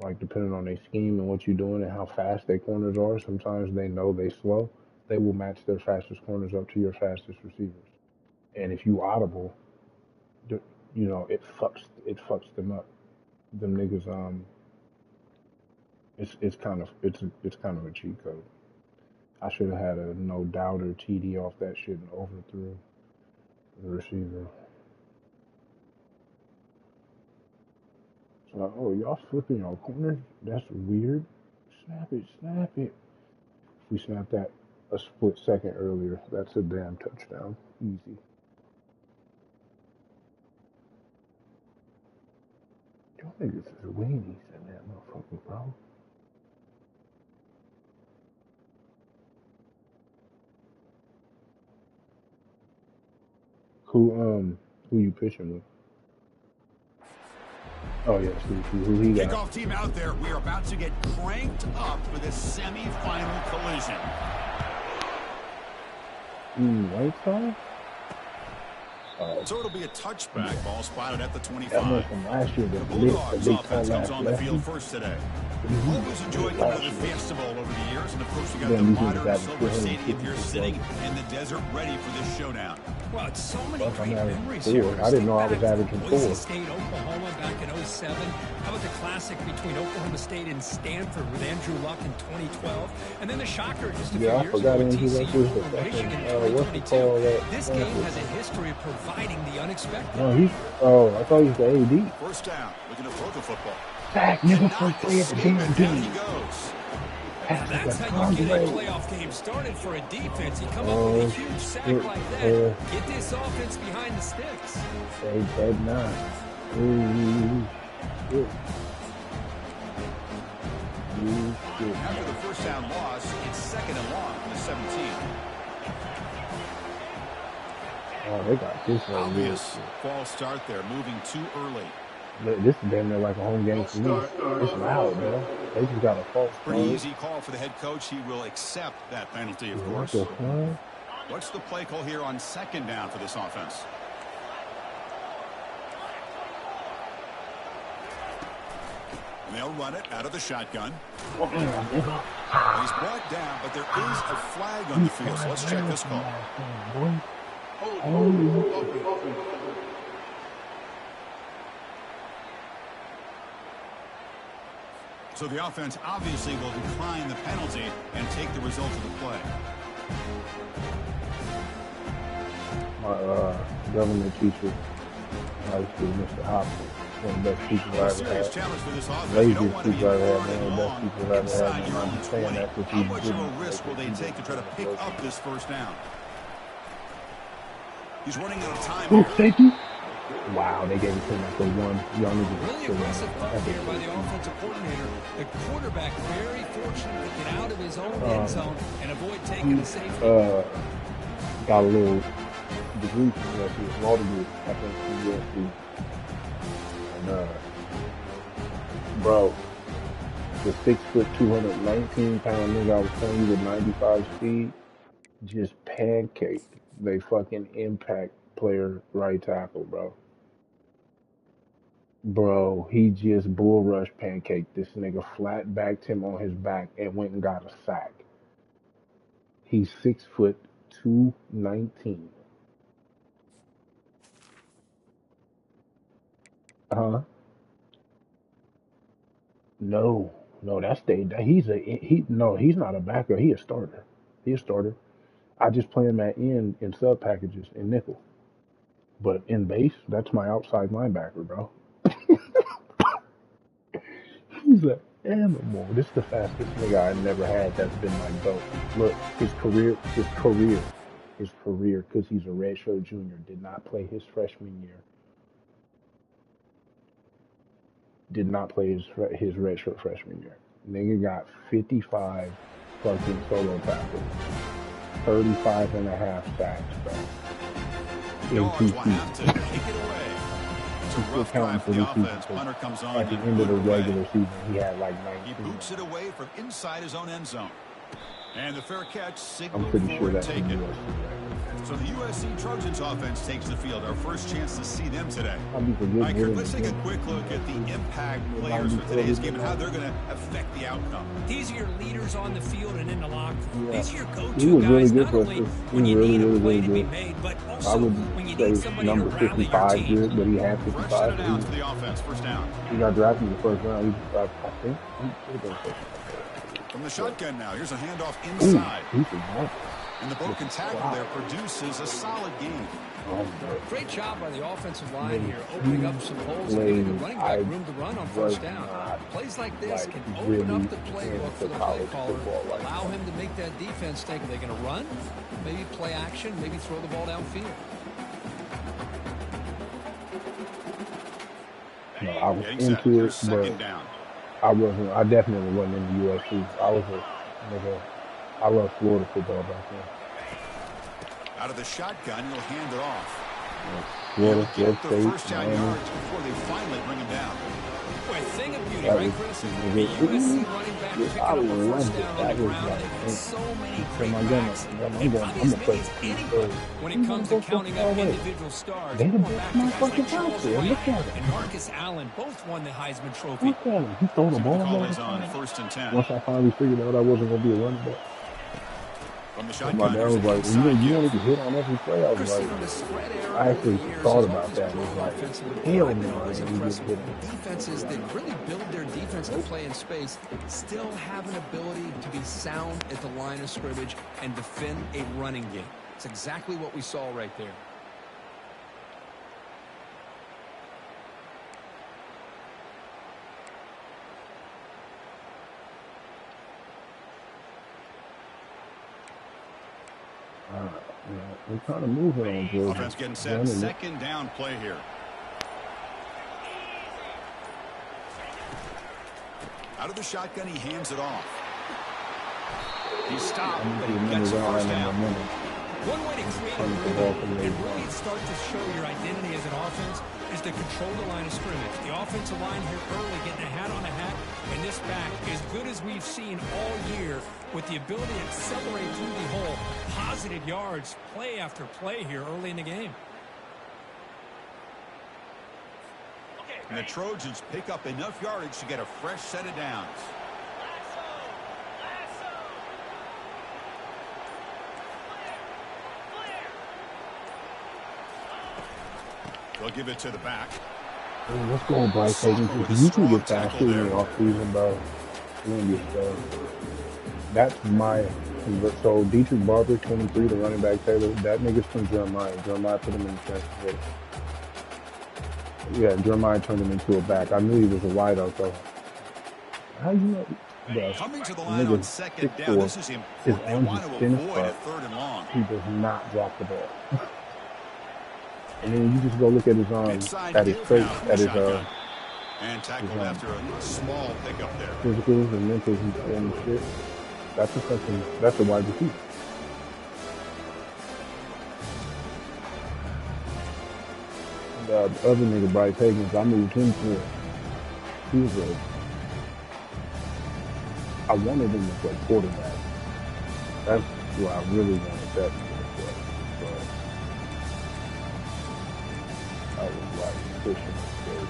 like depending on their scheme and what you're doing and how fast their corners are, sometimes they know they slow. They will match their fastest corners up to your fastest receivers. And if you audible, it fucks them up. Them niggas it's kind of a cheat code. I should have had a no doubter TD off that shit and overthrew the receiver. So oh y'all flipping your corners? That's weird. Snap it, snap it. If we snap that a split second earlier, that's a damn touchdown. Easy. Y'all niggas is weenies in that motherfucker, bro. Who you pitching with? Oh yeah, who he got? Kickoff team out there. We are about to get cranked up for this semi-final collision. White Sox? So it'll be a touchback. Ball spotted at the 25. That one from last year. The Bulldogs offense comes on the field first today. Always enjoyed coming to the Fiesta Bowl over the years, and of course we got the modern silver stadium here sitting in the desert ready for this showdown. Well, it's so many great memories here. I didn't know I was averaging 4. Boise State, Oklahoma back in 07. How about the classic between Oklahoma State and Stanford with Andrew Luck in 2012? And then the shocker just a few years ago with TCU over Michigan in 2022. This game has a history of providing the unexpected. I thought he was the AD. First down, looking to throw the football. Back, nigga, first play at the damn game. He goes. That's how you get a playoff game started for a defense. You come up with a huge sack like that. Get this offense behind the sticks. They dead now. After the first down loss, it's second and long from the 17. Oh, they got this one. Obvious false start there, moving too early. This is damn near like a home game for me. It's loud, man. They just got a false start. Pretty easy call for the head coach. He will accept that penalty, of course. What's the play call here on second down for this offense? And they'll run it out of the shotgun. He's brought down, but there is a flag on the field, so let's check this call. So the offense obviously will decline the penalty and take the result of the play. My government teacher, Mr. Hopkins, one of the best teachers I ever had. Laziest teacher I ever had, one of the best teachers I ever had. And I'm saying that because how much of a risk will they take to try to pick up this first down? He's running out of time. Oh, safety. Wow, they gave it to him after one. Y'all need to really impressive call here by the offensive coordinator. The quarterback very fortunate to get out of his own end zone and avoid taking the safety. Got a little degree from USC, law degree, I think, from USC. And, bro, the 6', 219-pound nigga I was telling you with 95 speed just pancaked they fucking impact player right tackle, bro. Bro, he just bull rush pancaked this nigga, flat backed him on his back and went and got a sack. He's 6', 219. No, that's he's not a backer. He's a starter. He's a starter. I just play him at end in sub packages in nickel. But in base, that's my outside linebacker, bro. He's an animal. This is the fastest nigga I never had that's been my GOAT. Look, his career, because he's a redshirt junior, did not play his freshman year. Did not play his redshirt freshman year. Nigga got 55 fucking solo tackles. 35 and a half sacks, bro. Yards will have to kick it away. It's a rough drive for the offense. Punter comes on. At the end of the regular season, he had like 19. He boots it away from inside his own end zone. And the fair catch signaled I'm pretty sure for that's taken. So the USC Trojans offense takes the field. Our first chance to see them today. All right, Kurt, let's take a quick look at the impact players for today's game and how they're going to affect the outcome. These are your leaders on the field and in the locker room. These are your go-to guys, not only when you need a play to be made, but also when you need somebody to rally your team. Good, but he had 55. First set of downs for the offense, first down. He got drafted in the first round. I think. From the shotgun now, here's a handoff inside. Ooh, and the broken tackle there produces a solid gain. Great job by the offensive line here, opening up some holes and giving the running back room to run on first down. Plays like this can open up the playbook for the play caller, allow him to make that defense think, are they going to run? Maybe play action, maybe throw the ball downfield. No, I was into it, but I wasn't. I definitely wasn't in the USC. I love Florida football back then. Out of the shotgun, he'll hand it off. Florida, get the first down yards before they finally bring him down. Boy, thing of beauty, right, Chris? The USC running back picking up a first down on the ground and so many great backs. And obviously means anybody when it comes to counting up individual stars. Going back to guys like Charles White and Marcus Allen both won the Heisman Trophy. He threw the ball on first and 10. Once I finally figured out I wasn't going to be a running back. From the shotgun, my dad was like, you want to hit on every play? I was like, I actually thought about that. It was like, hell no. Defenses that really build their defense to play in space still have an ability to be sound at the line of scrimmage and defend a running game. It's exactly what we saw right there. We're kind of moving on, Georgia. Offense getting set. Second down play here. Out of the shotgun, he hands it off. He's stopped, but he gets the first down. One way to create a rhythm and really start to show your identity as an offense is to control the line of scrimmage. The offensive line here early getting a hat on a hat, and this back, as good as we've seen all year, with the ability to accelerate through the hole, positive yards, play after play here early in the game. And the Trojans pick up enough yardage to get a fresh set of downs. They'll give it to the back. Hey, let's go, Bryce Higgins. If you can get that shooting off season, bro, you're going to get stuff. That's my... So, Dietrich Barber, 23, the running back Taylor, that nigga's from Jeremiah. Jeremiah put him in the transfer. Yeah, Jeremiah turned him into a back. I knew he was a wideout, though. How you know? Bro, coming to the line on second down, this is important. They want to avoid a third and long. He does not drop the ball. And then you just go look at his at his face, at his and tackled after a small pickup there. Physicals and mentals and shit. That's a wide receiver. And the other nigga, Bryce Higgins, I moved him to. He was I wanted him to play quarterback. That's what I really wanted that to play. So I was like pushing him.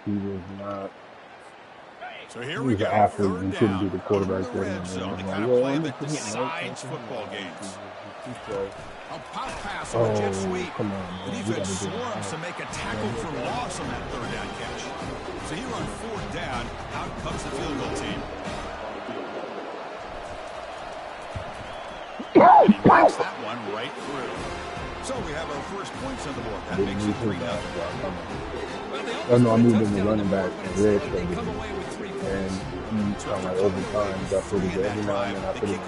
He was not. So here we go. Athlete and couldn't be the quarterback there. The kind of play that decides football games. A pop pass on a jet sweep. Come on, the defense swarms to make a tackle for loss on that third down catch. So here on fourth down, out comes the field goal team. And he breaks that one right through. So we have our first points on the board. That makes it 3-0. I moved him to running back and red and like over time got pretty good. Every now and then I put him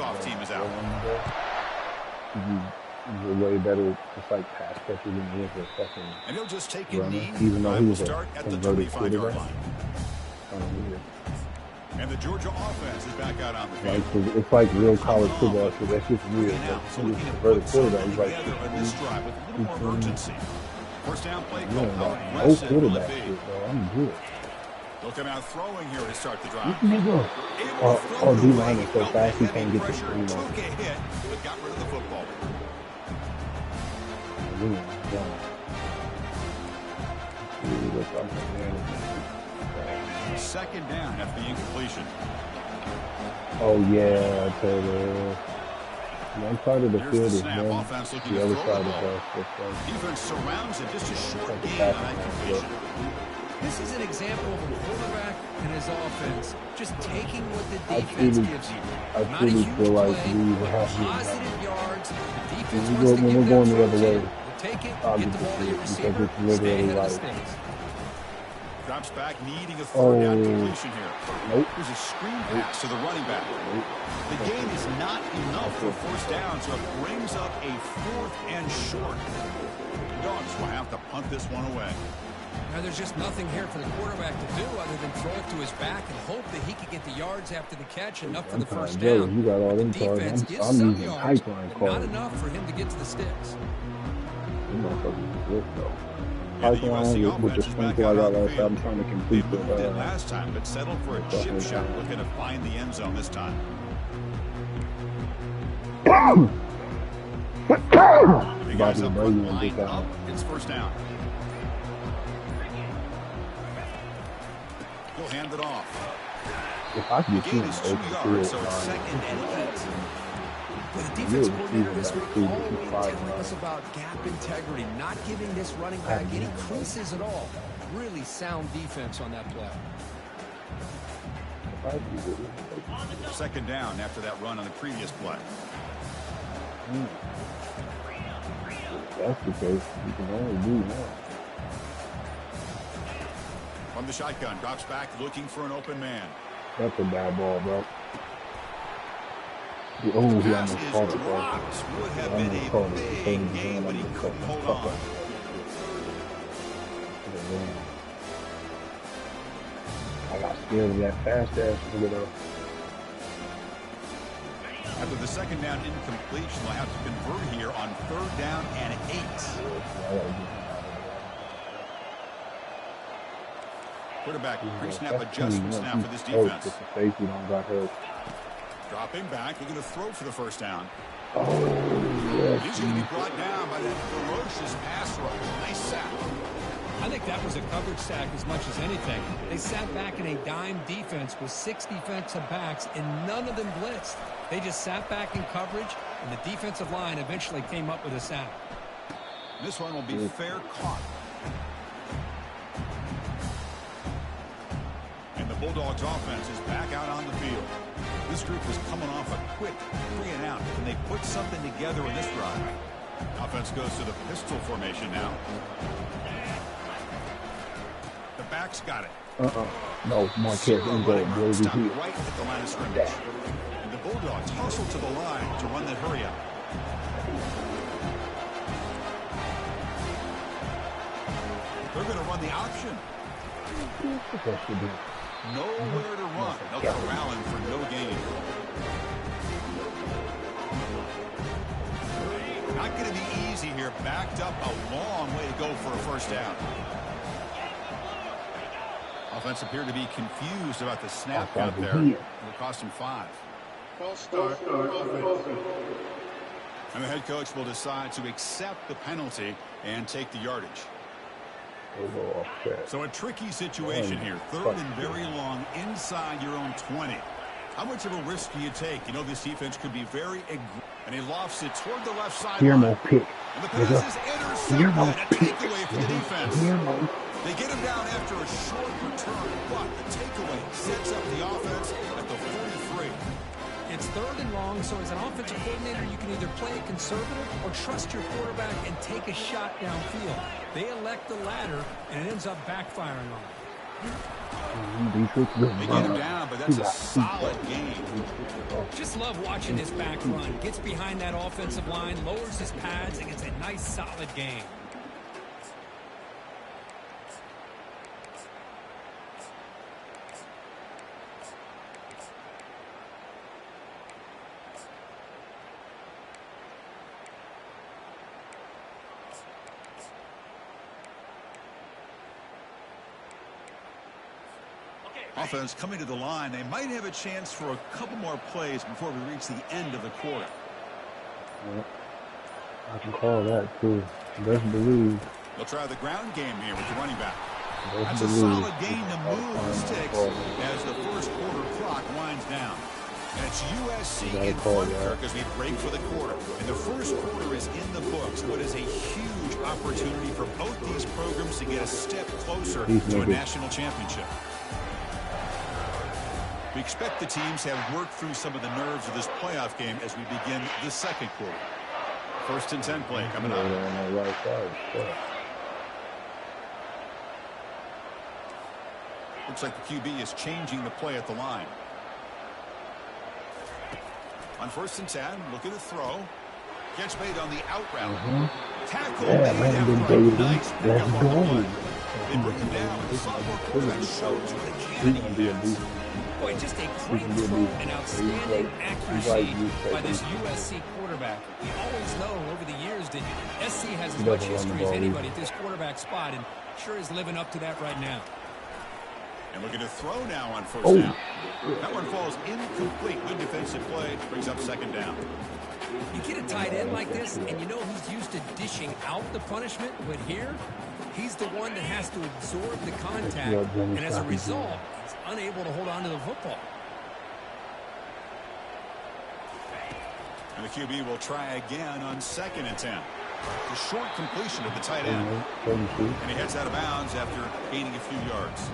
he's a way better just like pass catcher than he is a fucking and he'll just take a runner, knee. even though he was start a at the converted 25-yard quarterback. And the Georgia offense is back out on the field. Like, it's like real college football, so that's just weird. So He's looking a at converted put quarterback. something He's like, together on this drive with a little more urgency. First down play called no out west. quarterback shit, bro. I'm good. They'll come out throwing here to start the drive. D-line is so fast he can't get the screen on. Took a hit, but got rid of the football. Second down after the incompletion. Oh yeah, Taylor. One side of the field is them, the other side is us. Defense surrounds it, just a short gain on that completion. This is an example of a quarterback and his offense just taking what the defense gives you. I truly feel like we have positive yards. The defense when wants to we're give going them the other way. take it, get the ball to your receiver, because it's literally like drops back, needing a third down completion here. Nope. There's a screen pass to the running back. Nope. The gain is not enough for first down, so it brings up a 4th and short. The Dogs will have to punt this one away. Now, there's just nothing here for the quarterback to do other than throw it to his back and hope that he can get the yards after the catch, enough for the first down. You got all them defense cards. gets I'm some using yards, pipeline but cards. not enough for him to get to the sticks. You motherfuckers good though. Pipeline with the sprinkle I got last time. I'm trying to complete the last time, but settled for a chip shot, looking to find the end zone this time. The guys up front line up. It's first down. He'll hand it off. If I can get him over the field, so it's 2nd and 8. But the defense coordinator this week always telling us about gap integrity, not giving this running back any creases at all. Really sound defense on that play. 2nd down after that run on the previous play. That's the case. You can only do that. From the shotgun, drops back, looking for an open man. That's a bad ball, bro. Oh, he almost caught it, bro. Would have been a big game, but he couldn't hold on. I got scared of that fast ass nigga though. After the 2nd down incompletion, they'll have to convert here on 3rd down and 8. Quarterback pre-snap adjustments now for this defense. The safety don't got hurt. Dropping back, looking to throw for the first down. Oh, yes. He's going to be brought down by that ferocious pass rush. Nice sack. I think that was a coverage sack as much as anything. They sat back in a dime defense with 6 defensive backs, and none of them blitzed. They just sat back in coverage, and the defensive line eventually came up with a sack. This one will be fair caught. And the Bulldogs offense is back out on the field. This group is coming off a quick 3 and out, and they put something together in this drive. Offense goes to the pistol formation now. The back's got it. No, Marquez ain't going to stop right at the line of scrimmage. And the Bulldogs hustle to the line to run that hurry up. They're going to run the option. Nowhere to run. They'll corral him for no gain. Not going to be easy here. Backed up a long way to go for a first down. Offense appeared to be confused about the snap count there. It will cost him 5. And the head coach will decide to accept the penalty and take the yardage. So a tricky situation here. 3rd and very long inside your own 20. How much of a risk do you take? You know this defense could be very aggressive. And he lofts it toward the left side. Pick. And the pass is intercepted. A takeaway for the defense. They get him down after a short return, but the takeaway sets up the offense at the 43. It's 3rd and long, so as an offensive coordinator, you can either play it conservative or trust your quarterback and take a shot downfield. They elect the latter, and it ends up backfiring on them. They get him down, but that's a solid game. Just love watching this back run. Gets behind that offensive line, lowers his pads, and gets a nice, solid game. Offense coming to the line. They might have a chance for a couple more plays before we reach the end of the quarter. I can call that too. Best believe. They'll try the ground game here with the running back. That's a solid gain to move the sticks as the first quarter clock winds down. And it's USC in front as we break for the quarter. And the first quarter is in the books. What is a huge opportunity for both these programs to get a step closer to a national championship. We expect the teams have worked through some of the nerves of this playoff game as we begin the second quarter. 1st and 10 play coming up. Looks like the QB is changing the play at the line. On 1st and 10, looking to throw. Gets made on the out route. Tackle made after a nice pickup on the play. They bring him down. The sophomore quarterback shows what they can on defense. Boy, just a great throw and outstanding accuracy by this USC quarterback. We always know over the years that SC has as much history as anybody at this quarterback spot, and sure is living up to that right now. And looking to throw now on 1st down. That one falls incomplete. Good defensive play. Brings up 2nd down. You get a tight end like this, and you know he's used to dishing out the punishment, but here, he's the one that has to absorb the contact, and as a result, he's unable to hold on to the football. And the QB will try again on 2nd and 10. The short completion of the tight end. And he heads out of bounds after gaining a few yards.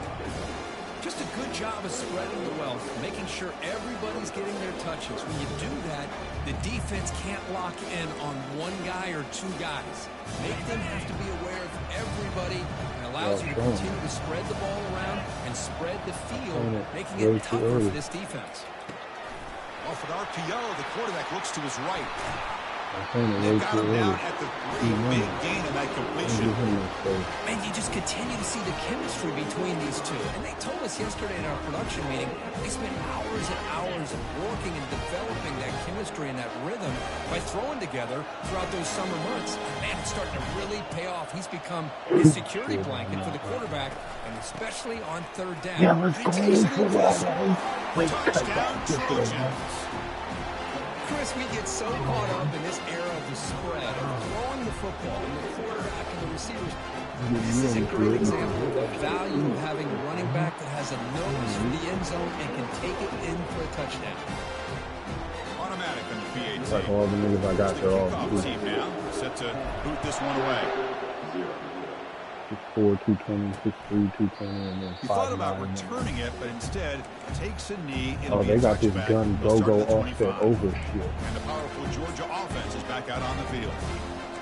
Just a good job of spreading the wealth, making sure everybody's getting their touches. When you do that, the defense can't lock in on one guy or two guys. Make them have to be aware of everybody, and allows you to continue to spread the ball around and spread the field, making it tougher for this defense. Off an RPO, the quarterback looks to his right. They've got him down at the big gain in that completion. And you just continue to see the chemistry between these two. And they told us yesterday in our production meeting, they spent hours and hours working and developing that chemistry and that rhythm by throwing together throughout those summer months. Man, it's starting to really pay off. He's become his security blanket for the quarterback, and especially on 3rd down. Yeah, let's go for that. Touchdown, Trojans. Chris, we get so caught up in this era of the spread, of throwing the football, and the quarterback and the receivers. This is a great example of the value of having a running back that has a nose for the end zone and can take it in for a touchdown. Automatic on the PAT. Like all the niggas I got, they're all good. Team now set to boot this one away. 6'4", 220, 6'3", 220, and then 5'9". He thought about returning it, but instead takes a knee. Oh, they got this gun go offset over shit. And the powerful Georgia offense is back out on the field.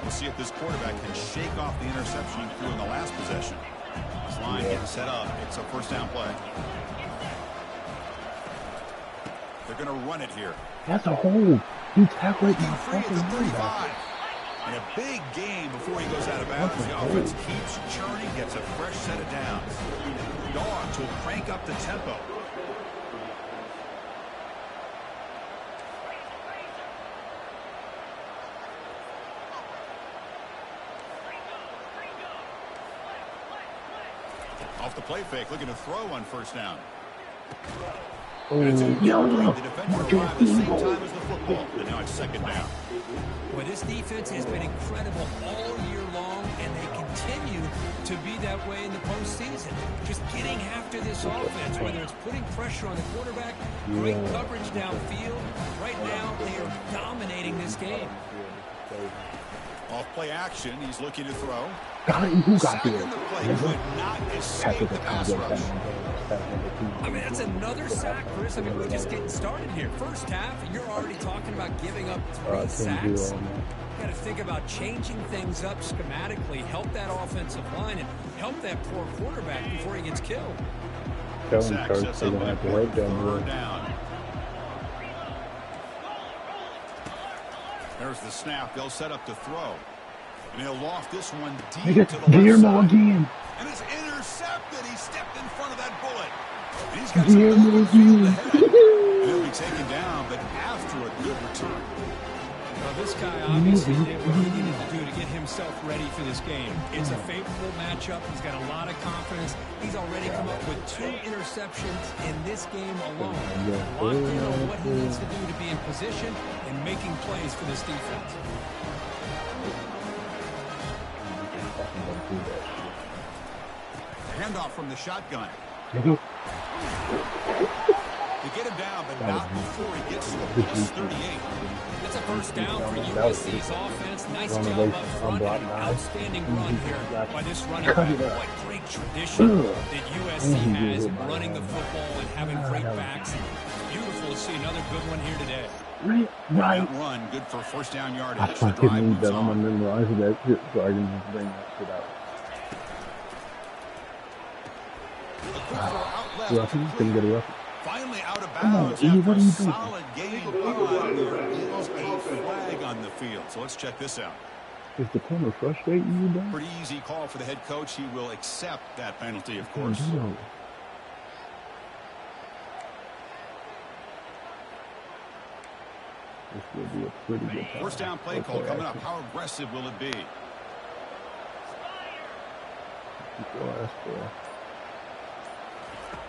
We'll see if this quarterback can shake off the interception he threw in the last possession. This line getting set up. It's a 1st down play. They're going to run it here. That's a hold. He tackled my fucking 35. And a big game before he goes out of bounds. The offense keeps churning, gets a fresh set of downs. Dogs will crank up the tempo. Off the play fake, looking to throw on 1st down. The defender arrived at the same time as the football, and now it's 2nd down. Well, this defense has been incredible all year long, and they continue to be that way in the postseason. Just getting after this offense, whether it's putting pressure on the quarterback, great coverage downfield. Right now, they are dominating this game. Off play action, he's looking to throw. Who got there? I mean, that's another sack, Chris. I mean, we're just getting started here. First half, and you're already talking about giving up 3 sacks. You got to think about changing things up schematically, help that offensive line, and help that poor quarterback before he gets killed. Sack sets up by 3rd down. There's the snap. They'll set up to throw. And he'll loft this one deep to the left side. Again. And it's intercepted. He stepped in front of that bullet. And he's got some open field ahead. And he'll be taken down, but after a good return. Well, this guy obviously did what he needed to do to get himself ready for this game. It's a favorable matchup. He's got a lot of confidence. He's already come up with 2 interceptions in this game alone. Locked in on what he needs to do to be in position and making plays for this defense. do that shit. Handoff from the shotgun. Nigga. To get him down, but not before he gets to the plus 38. That's a first down for USC's offense. Nice job up front and an outstanding run here by this running back. What great tradition that USC has in running the football and having great backs. And beautiful to see another good one here today. That run, good for first down yardage. I fucking need that. I'm going to memorize that shit so I can just bring that shit out. Roughing? Can you get a roughing? Finally out of bounds after a solid game. There is a flag on the field. So let's check this out. Is the corner frustrating you, bro? Pretty easy call for the head coach. He will accept that penalty, of course. This will be a pretty good time. First down play call coming up. How aggressive will it be?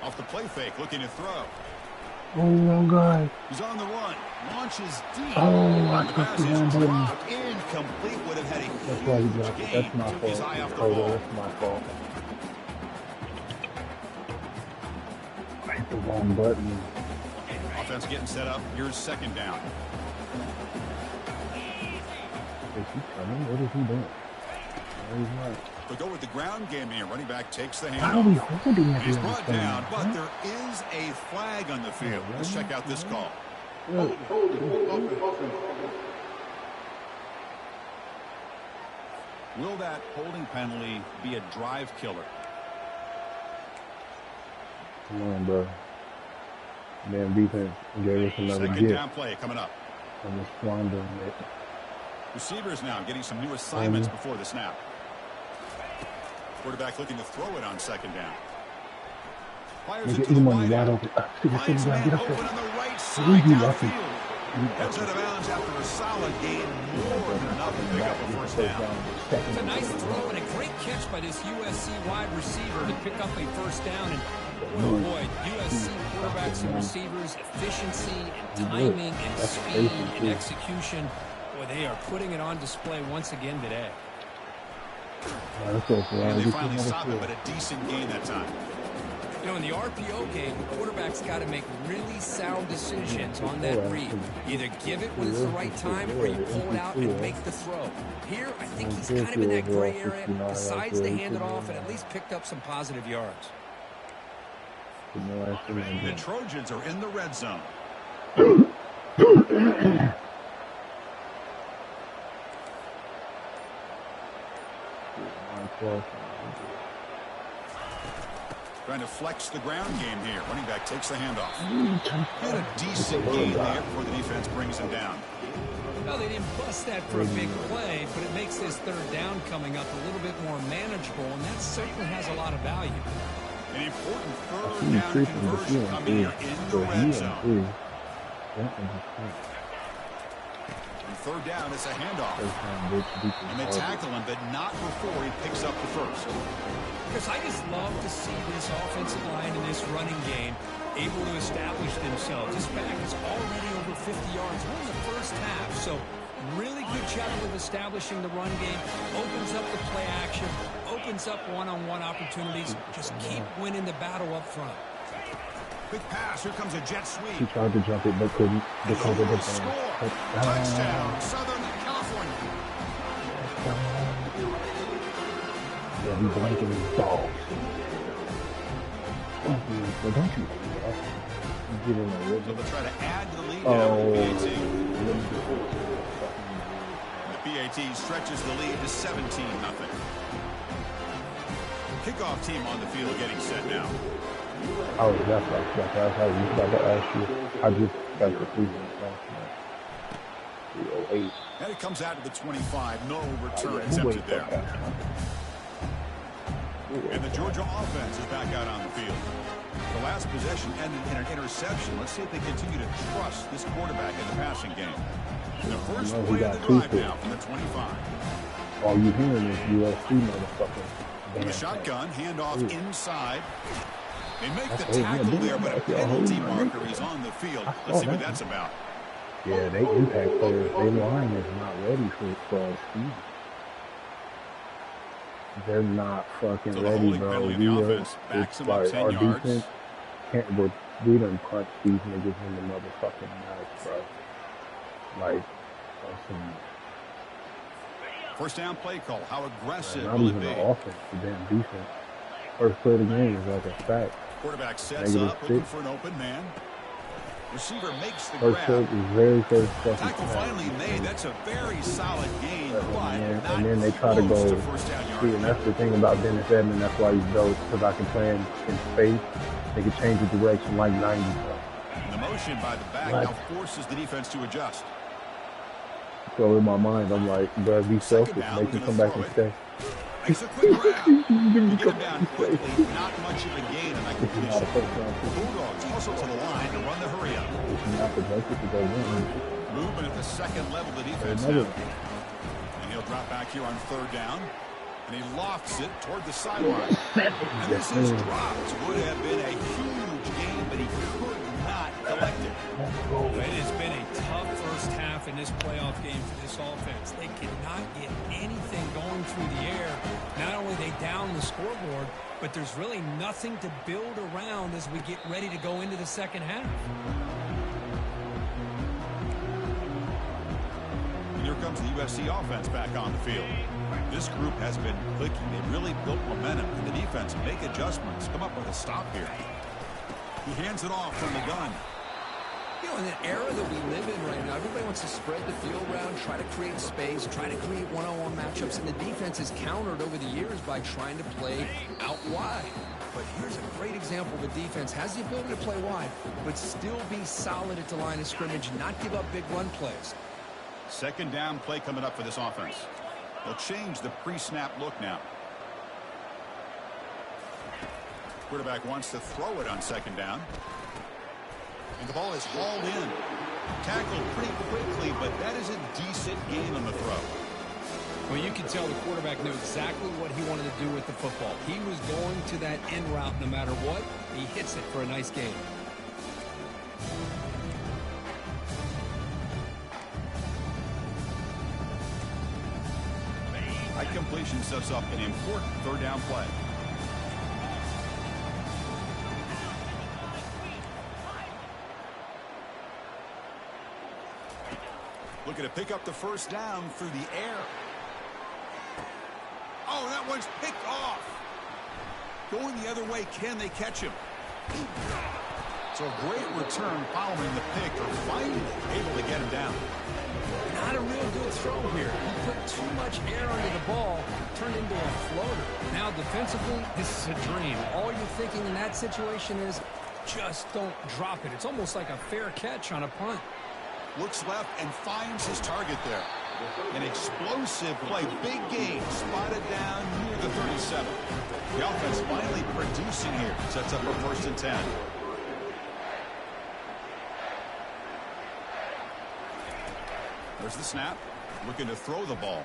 Off the play fake, looking to throw. Oh, wrong guy. He's on the run. Launches deep. Oh, I got the wrong button. Incomplete. Would have had a That's why he dropped it. That's my fault. That's my fault. I hit the wrong button. Offense getting set up. Here's second down. Is he coming? What is he doing? No, he's not. They'll go with the ground game here. Running back takes the hand. How are we holding him? He's brought down, but there is a flag on the field. Let's check out this call. Will that holding penalty be a drive killer? Come on, bro. Damn defense gave us another Second down play coming up. I'm just squandering it. Receivers now getting some new assignments before the snap. Quarterback looking to throw it on second down. Fires it to the wide out. Finds man open on the right side down the field. Heads out of bounds after a solid gain. More than enough to pick up a first down. It's a nice throw and a great catch by this USC wide receiver to pick up a first down. And oh boy, USC quarterbacks and receivers, efficiency and timing and speed and execution. Boy, they are putting it on display once again today. And they finally stop it, but a decent gain that time. You know, in the RPO game, the quarterback's got to make really sound decisions on that read. Either give it when it's the right time, or you pull it out and make the throw. Here, I think he's kind of in that gray area, decides to hand it off, and at least picked up some positive yards. The Trojans are in the red zone. Trying to flex the ground game here. Running back takes the handoff. Had a decent gain there before the defense brings him down. Well, they didn't bust that for a big play, but it makes this third down coming up a little bit more manageable, and that certainly has a lot of value. An important third down conversion coming here in the red zone. On third down, it's a handoff. And they tackle him, but not before he picks up the first. Because I just love to see this offensive line in this running game able to establish themselves. This back is already over 50 yards. We're in the first half, so really good job of establishing the run game. Opens up the play action, opens up one-on-one opportunities. Just keep winning the battle up front. Quick pass. Here comes a jet sweep. He tried to jump it, but couldn't because of the Touchdown, Southern California. Yeah, he's blanking his dog. Well, don't you get in a rhythm? So they'll try to add to the lead now with the PAT. The PAT stretches the lead to 17-0. Kickoff team on the field getting set now. Oh, that's right. I was about to ask you. I just got the season last night. 308. And it comes out to the 25. No return attempted there. And the Georgia offense is back out on the field. The last possession ended in an interception. Let's see if they continue to trust this quarterback in the passing game. The first play of the drive now from the 25. All you hearing is USC motherfucker. The shotgun, handoff inside. They make the tackle there, but a penalty marker is on the field. Let's see what that's about. Yeah, they impact players. Their line is not ready for speed. they're not fucking ready, bro. It's like our defense can't. We done punch these niggas in the motherfucking mouth, bro. Like, first down play call. How aggressive not will even it be? The offense, the damn defense. First play of the game is like a fact. Quarterback sets up, looking for an open man. Receiver makes the grab. Tackle finally made. That's a very solid gain. And then they try to go. See, and that's the thing about Dennis Edmond. That's why he's dope, because I can play in space. They can change the direction like 90. The motion by the back now forces the defense to adjust. So in my mind, I'm like, bro, be selfish. Make him come back and stay. Makes a quick grab. You get him down quickly, not much of a gain in that completion. Bulldogs hustle to the line to run the hurry up. Movement at the second level of the defense now. And he'll drop back here on third down. And he lofts it toward the sideline. And this is dropped. Would have been a huge gain, but he could not collect it. It has been a tough first half in this playoff game for this offense. They cannot get anything going through the air. Not only they down the scoreboard, but there's really nothing to build around as we get ready to go into the second half. And here comes the USC offense back on the field. This group has been clicking. They really built momentum. And the defense make adjustments. Come up with a stop here. He hands it off from the gun. You know, in the era that we live in right now, everybody wants to spread the field around, try to create space, try to create one-on-one matchups, and the defense is countered over the years by trying to play out wide. But here's a great example of a defense has the ability to play wide, but still be solid at the line of scrimmage, not give up big run plays. Second down play coming up for this offense. They'll change the pre-snap look now. Quarterback wants to throw it on second down. And the ball is hauled in. Tackled pretty quickly, but that is a decent gain on the throw. Well, you can tell the quarterback knew exactly what he wanted to do with the football. He was going to that end route no matter what. He hits it for a nice gain. High completion sets up an important third down play. Looking to pick up the first down through the air. Oh, that one's picked off. Going the other way, can they catch him? So a great return following the pick, or finally able to get him down. Not a real good throw here. He put too much air under the ball, turned into a floater. Now defensively, this is a dream. All you're thinking in that situation is just don't drop it. It's almost like a fair catch on a punt. Looks left and finds his target there. An explosive play, big gain, spotted down near the 37. The offense finally producing here. Sets up a 1st and 10. There's the snap. Looking to throw the ball.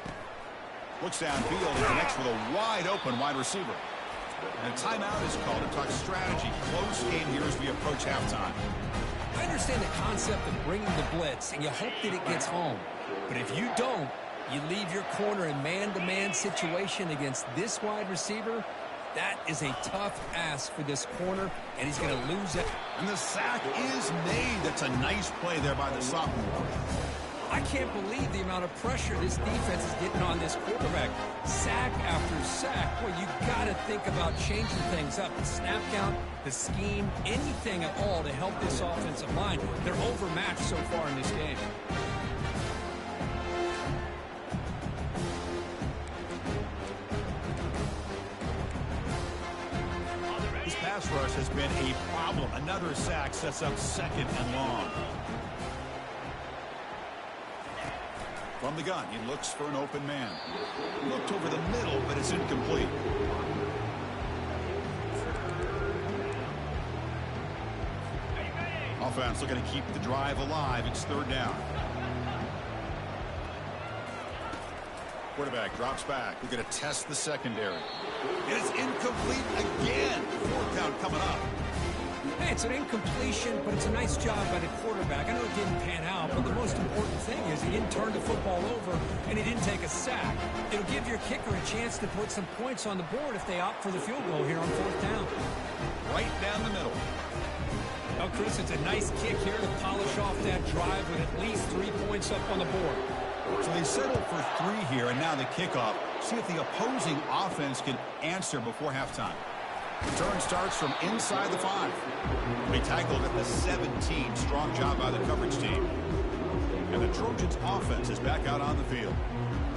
Looks downfield and connects with a wide open wide receiver. And a timeout is called to talk strategy. Close game here as we approach halftime. I understand the concept of bringing the blitz, and you hope that it gets home. But if you don't, you leave your corner in man-to-man situation against this wide receiver. That is a tough ask for this corner, and he's going to lose it. And the sack is made. That's a nice play there by the sophomore. I can't believe the amount of pressure this defense is getting on this quarterback. Sack after sack. Well, you got to think about changing things up. The snap count, the scheme, anything at all to help this offensive line. They're overmatched so far in this game. This pass rush has been a problem. Another sack sets up 2nd and long. From the gun, he looks for an open man. Looked over the middle, but it's incomplete. Offense looking to keep the drive alive. It's 3rd down. Quarterback drops back. We're going to test the secondary. It's incomplete again. 4th count coming up. Hey, It's an incompletion, but it's a nice job by the quarterback. I know it didn't pan out, but the most important thing is he didn't turn the football over, and he didn't take a sack. It'll give your kicker a chance to put some points on the board if they opt for the field goal here on 4th down. Right down the middle. Now, Chris, it's a nice kick here to polish off that drive with at least 3 points up on the board. So they settled for 3 here, and now the kickoff. See if the opposing offense can answer before halftime. Return starts from inside the 5. They tackled at the 17. Strong job by the coverage team. And the Trojans offense is back out on the field.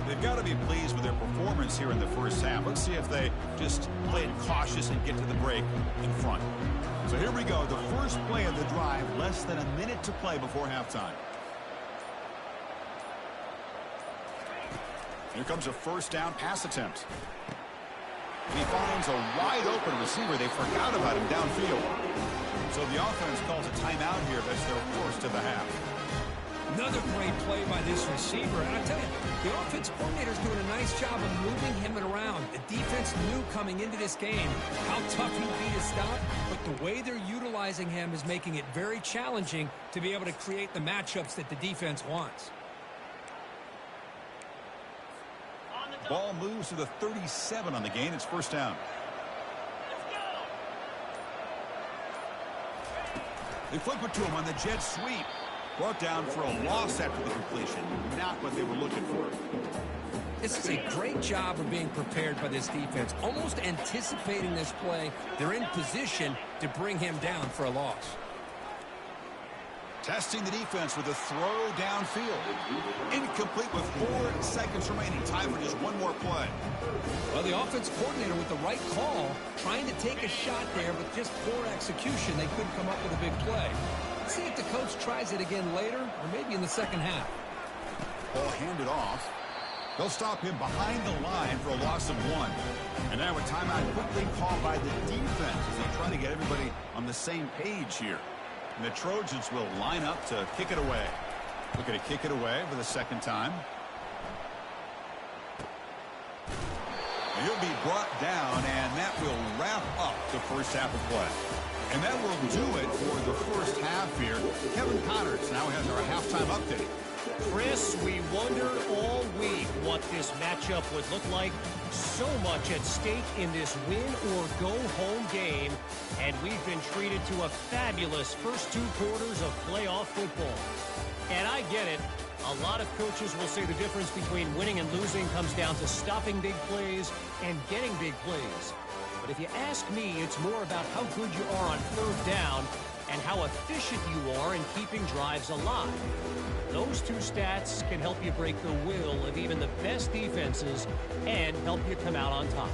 They've got to be pleased with their performance here in the first half. Let's see if they just play it cautious and get to the break in front. So here we go. The first play of the drive. Less than a minute to play before halftime. Here comes a first down pass attempt. He finds a wide-open receiver. They forgot about him downfield. So the offense calls a timeout here. That's their first of the half. Another great play by this receiver. And I tell you, the offense coordinator's doing a nice job of moving him around. The defense knew coming into this game how tough he'd be to stop, but the way they're utilizing him is making it very challenging to be able to create the matchups that the defense wants. Ball moves to the 37 on the gain. It's first down. They flip it to him on the jet sweep. Brought down for a loss after the completion. Not what they were looking for. This is a great job of being prepared by this defense. Almost anticipating this play. They're in position to bring him down for a loss. Testing the defense with a throw downfield. Incomplete with 4 seconds remaining. Time for just one more play. Well, the offense coordinator with the right call, trying to take a shot there, but just poor execution. They couldn't come up with a big play. Let's see if the coach tries it again later, or maybe in the second half. Ball handed off. They'll stop him behind the line for a loss of 1. And now a timeout quickly called by the defense as they try to get everybody on the same page here. And the Trojans will line up to kick it away. Looking to kick it away for the second time. And he'll be brought down, and that will wrap up the first half of play. And that will do it for the first half here. Kevin Connors now has our halftime update. Chris, we wondered all week what this matchup would look like. So much at stake in this win-or-go-home game, and we've been treated to a fabulous first 2 quarters of playoff football. And I get it. A lot of coaches will say the difference between winning and losing comes down to stopping big plays and getting big plays. But if you ask me, it's more about how good you are on 3rd down and how efficient you are in keeping drives alive. Those 2 stats can help you break the will of even the best defenses and help you come out on top.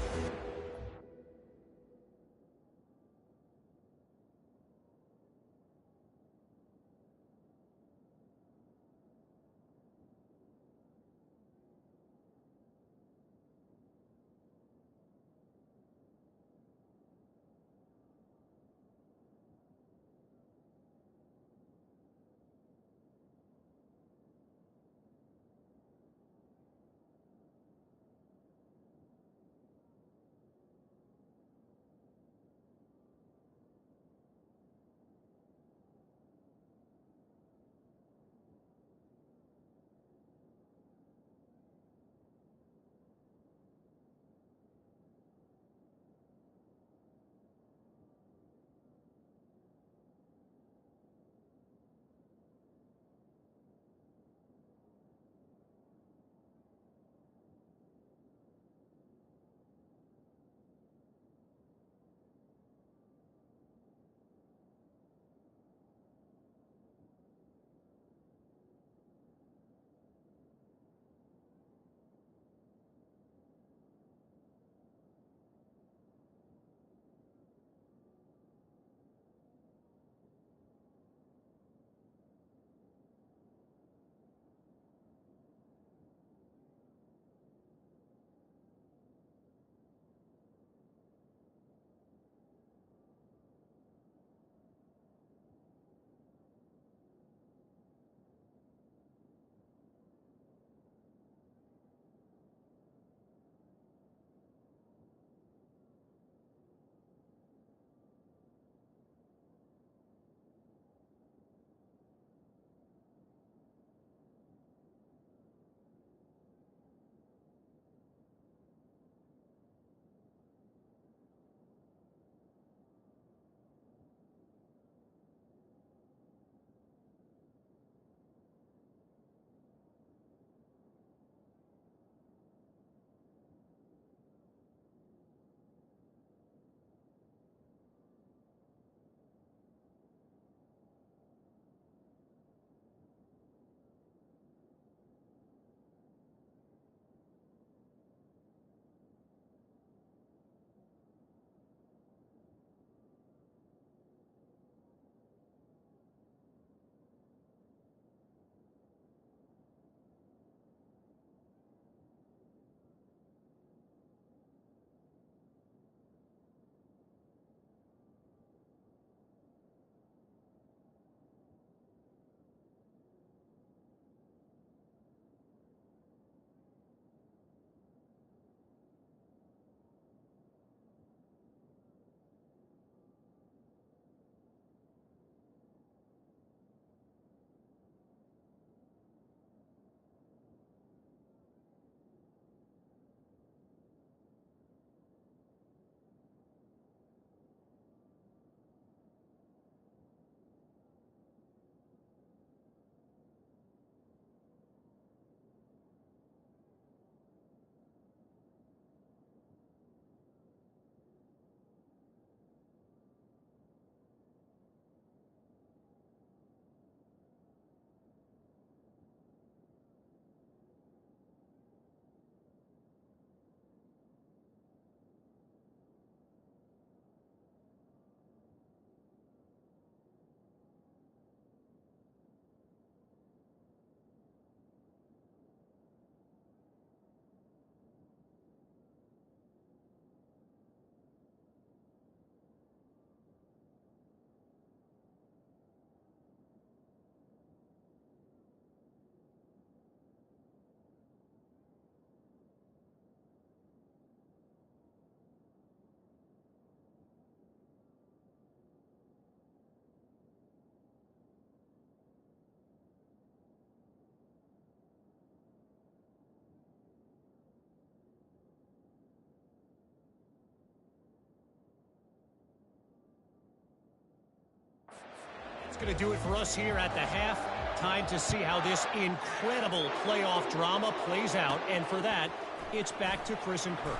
going to do it for us here at the half. Time to see how this incredible playoff drama plays out. And for that, it's back to Chris and Kirk.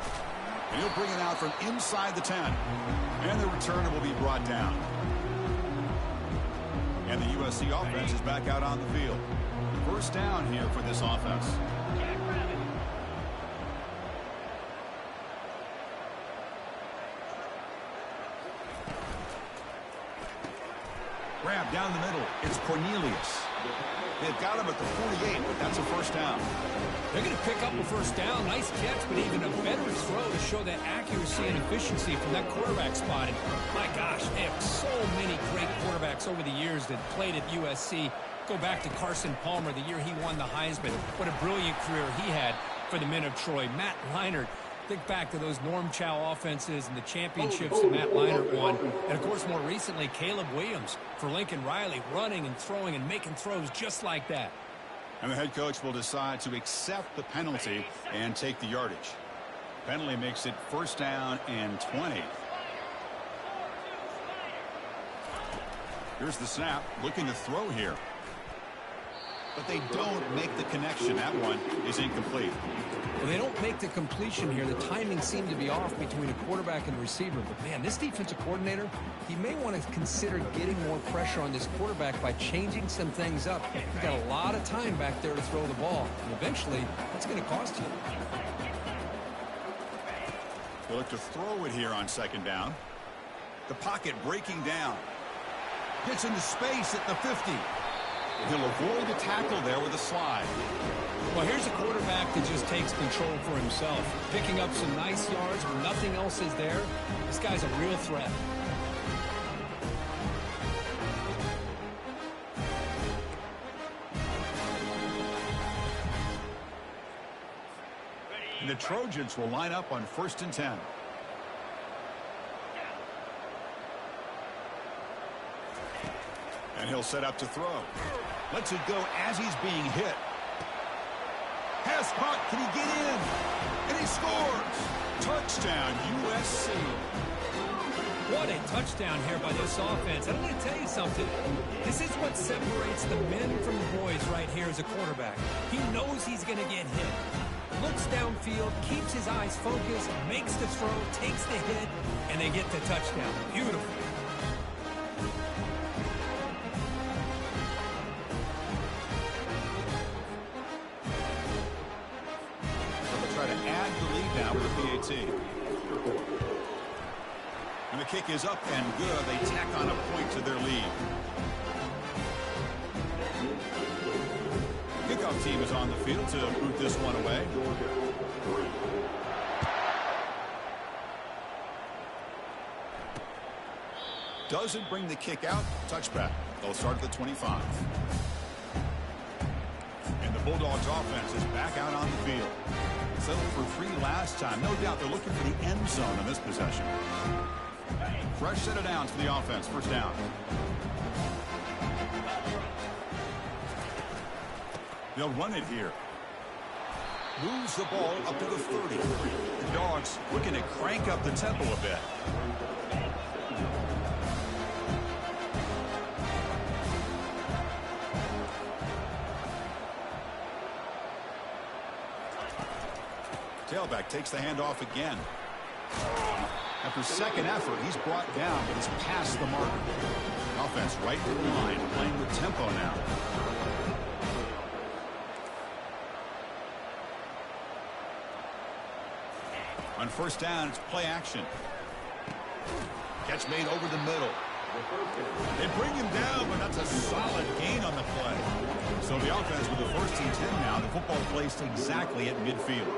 And he'll bring it out from inside the 10. And the returner will be brought down. And the USC offense is back out on the field. First down here for this offense. Grab down the middle. It's Cornelius. They've got him at the 48, but that's a first down. They're going to pick up a first down. Nice catch, but even a better throw to show that accuracy and efficiency from that quarterback spot. And my gosh, they have so many great quarterbacks over the years that played at USC. Go back to Carson Palmer, the year he won the Heisman. What a brilliant career he had for the men of Troy. Matt Leinart. Think back to those Norm Chow offenses and the championships that Matt Leinart won. And, of course, more recently, Caleb Williams for Lincoln Riley, running and throwing and making throws just like that. And the head coach will decide to accept the penalty and take the yardage. Penalty makes it first down and 20. Here's the snap, looking to throw here. But they don't make the connection. That one is incomplete. Well, they don't make the completion here. The timing seemed to be off between a quarterback and receiver. But, man, this defensive coordinator, he may want to consider getting more pressure on this quarterback by changing some things up. He's got a lot of time back there to throw the ball. And eventually, that's going to cost you. They'll look to throw it here on second down. The pocket breaking down. Gets into space at the 50. He'll avoid the tackle there with a slide. Well, here's a quarterback that just takes control for himself. Picking up some nice yards when nothing else is there. This guy's a real threat. And the Trojans will line up on 1st and 10. And he'll set up to throw. Lets it go as he's being hit. Pass caught. Can he get in? And he scores. Touchdown, USC. What a touchdown here by this offense. I'm going to tell you something. This is what separates the men from the boys right here as a quarterback. He knows he's going to get hit. Looks downfield, keeps his eyes focused, makes the throw, takes the hit, and they get the touchdown. Beautiful. And the kick is up and good. They tack on a point to their lead. Kickoff team is on the field to boot this one away. Doesn't bring the kick out. Touchback. They'll start at the 25. And the Bulldogs offense is back out on the field. Settled for 3 last time. No doubt they're looking for the end zone in this possession. Fresh set of downs for the offense. First down. They'll run it here. Moves the ball up to the 30. The Dogs looking to crank up the tempo a bit. Tailback takes the handoff again. After second effort, he's brought down, but he's past the mark. Offense right in line, playing with tempo now. On first down, it's play action. Catch made over the middle. They bring him down, but that's a solid gain on the play. So the offense with the 1st and 10 now, the football placed exactly at midfield.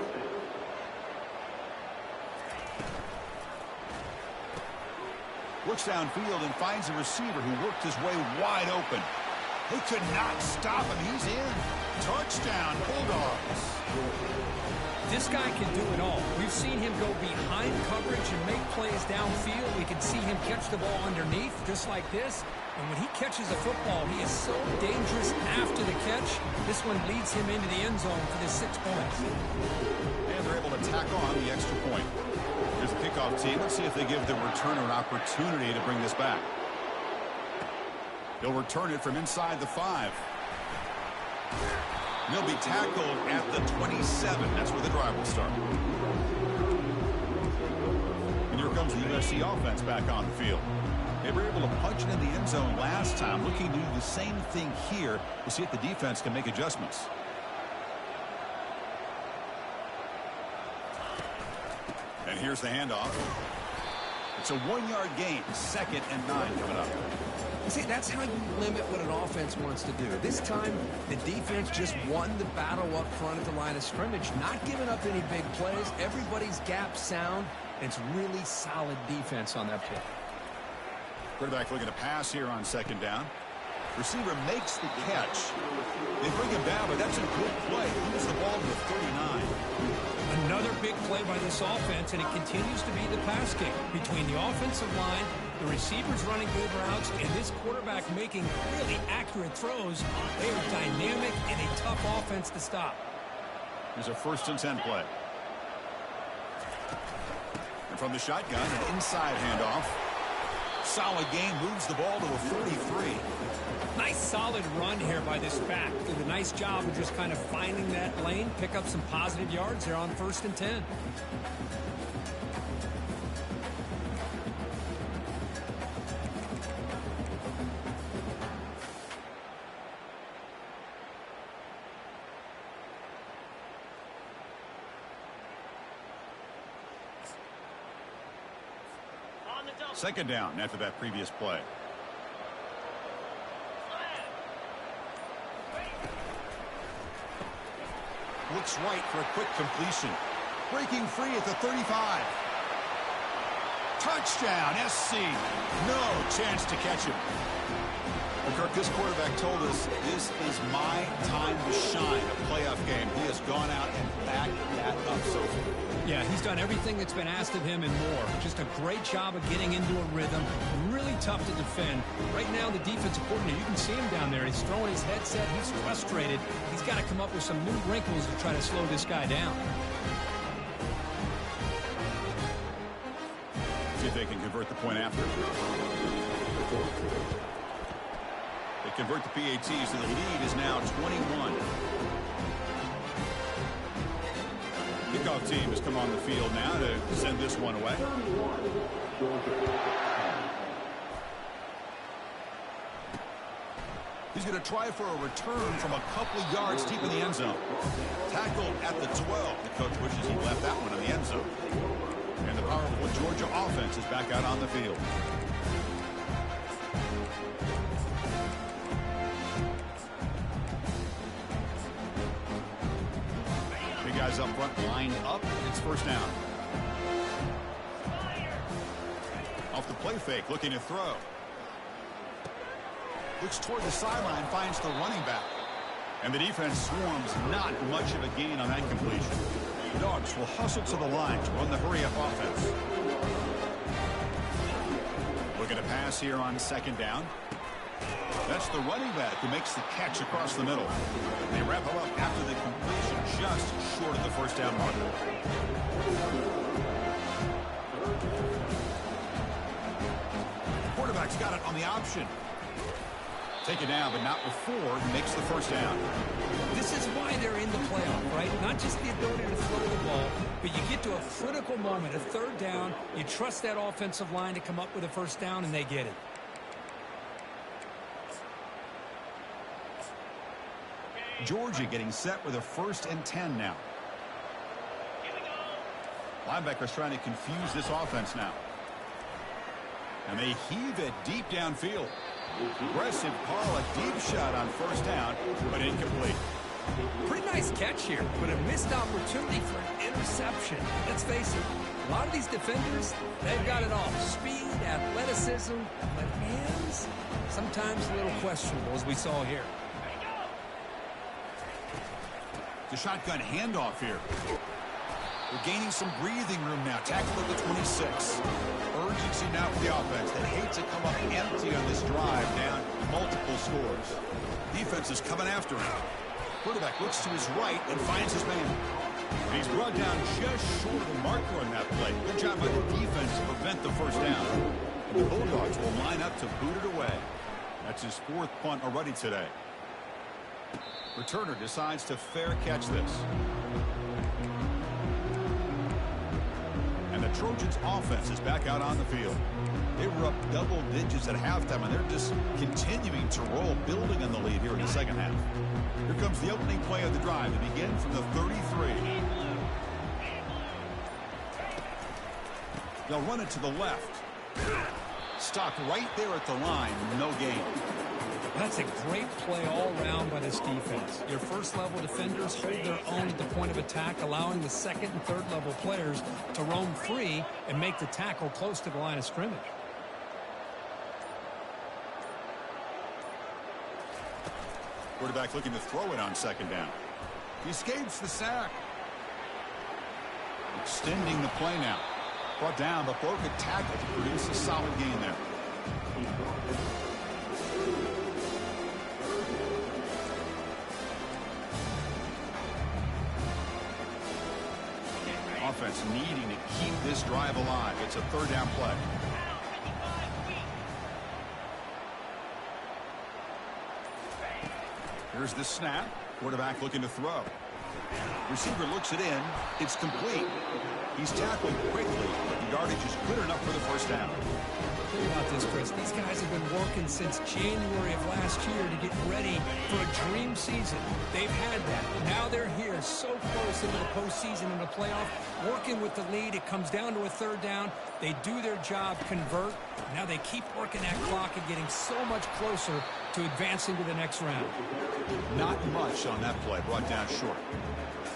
Looks downfield and finds a receiver who worked his way wide open. They could not stop him. He's in. Touchdown, Bulldogs. This guy can do it all. We've seen him go behind coverage and make plays downfield. We can see him catch the ball underneath just like this. And when he catches a football, he is so dangerous after the catch. This one leads him into the end zone for the 6 points. And they're able to tack on the extra point. Here's the kickoff team. Let's see if they give the returner an opportunity to bring this back. He'll return it from inside the 5. He'll be tackled at the 27. That's where the drive will start. And here comes the USC offense back on the field. They were able to punch it in the end zone last time. Looking to do the same thing here to see if the defense can make adjustments. And here's the handoff. It's a 1-yard gain. 2nd and 9 coming up. See, that's how you limit what an offense wants to do. This time, the defense just won the battle up front at the line of scrimmage, not giving up any big plays. Everybody's gap sound. It's really solid defense on that play. Quarterback looking to pass here on 2nd down. Receiver makes the catch. They bring him down, but that's a good play. Moves the ball to the 39. Another big play by this offense, and it continues to be the pass game between the offensive line, the receivers running good routes, and this quarterback making really accurate throws. They are dynamic and a tough offense to stop. Here's a 1st and 10 play. And from the shotgun, an inside handoff. Solid gain, moves the ball to a 43. Nice solid run here by this back. Did a nice job of just kind of finding that lane, pick up some positive yards there on 1st and 10. Second down after that previous play. Looks right for a quick completion. Breaking free at the 35. Touchdown, SC. No chance to catch him. Well, Kirk, this quarterback told us this is my time to shine, a playoff game. He has gone out and backed that up so far. Yeah, he's done everything that's been asked of him and more. Just a great job of getting into a rhythm. Really tough to defend. Right now, the defensive coordinator, you can see him down there. He's throwing his headset. He's frustrated. He's got to come up with some new wrinkles to try to slow this guy down. See if they can convert the point after. They convert the PATs, so the lead is now 21. Kickoff team has come on the field now to send this one away. He's going to try for a return from a couple of yards deep in the end zone. Tackled at the 12. The coach wishes he left that one in the end zone. And the powerful Georgia offense is back out on the field. Big guys up front lined up. It's 1st down. Off the play fake, looking to throw. Looks toward the sideline, finds the running back. And the defense swarms, not much of a gain on that completion. The Dogs will hustle to the line to run the hurry-up offense. Looking to pass here on 2nd down. That's the running back who makes the catch across the middle. They wrap him up after the completion just short of the 1st down marker. The quarterback's got it on the option. Take it down, but not before he makes the 1st down. This is why they're in the playoff, right? Not just the ability to throw the ball, but you get to a critical moment, a 3rd down. You trust that offensive line to come up with a 1st down, and they get it. Georgia getting set with a 1st and 10 now. Linebackers trying to confuse this offense now. And they heave it deep downfield. Aggressive call, a deep shot on 1st down, but incomplete. Pretty nice catch here, but a missed opportunity for an interception. Let's face it, a lot of these defenders, they've got it all. Speed, athleticism, but hands, sometimes a little questionable, as we saw here. The shotgun handoff here. We're gaining some breathing room now. Tackled at the 26. Urgency now for the offense that hates to come up empty on this drive, down multiple scores. Defense is coming after him. Quarterback looks to his right and finds his man. And he's brought down just short of the marker on that play. Good job by the defense to prevent the 1st down. And the Bulldogs will line up to boot it away. That's his 4th punt already today. Returner decides to fair catch this. And the Trojans offense is back out on the field. They were up double digits at halftime, and they're just continuing to roll, building on the lead here in the second half. Here comes the opening play of the drive. They begin from the 33. They'll run it to the left. Stopped right there at the line. No gain. That's a great play all around by this defense. Your first-level defenders hold their own at the point of attack, allowing the second and third-level players to roam free and make the tackle close to the line of scrimmage. Quarterback looking to throw it on second down. He escapes the sack. Extending the play now. Brought down, but broke a tackle to produce a solid gain there. Offense needing to keep this drive alive. It's a 3rd down play. Here's the snap. Quarterback looking to throw. Receiver looks it in. It's complete. He's tackled quickly, but the yardage is good enough for the 1st down. Think about this, Chris. These guys have been working since January of last year to get ready for a dream season. They've had that. Now they're here so close into the postseason and the playoff, working with the lead. It comes down to a 3rd down. They do their job, convert. Now they keep working that clock and getting so much closer to advancing to the next round. Not much on that play. Brought down short.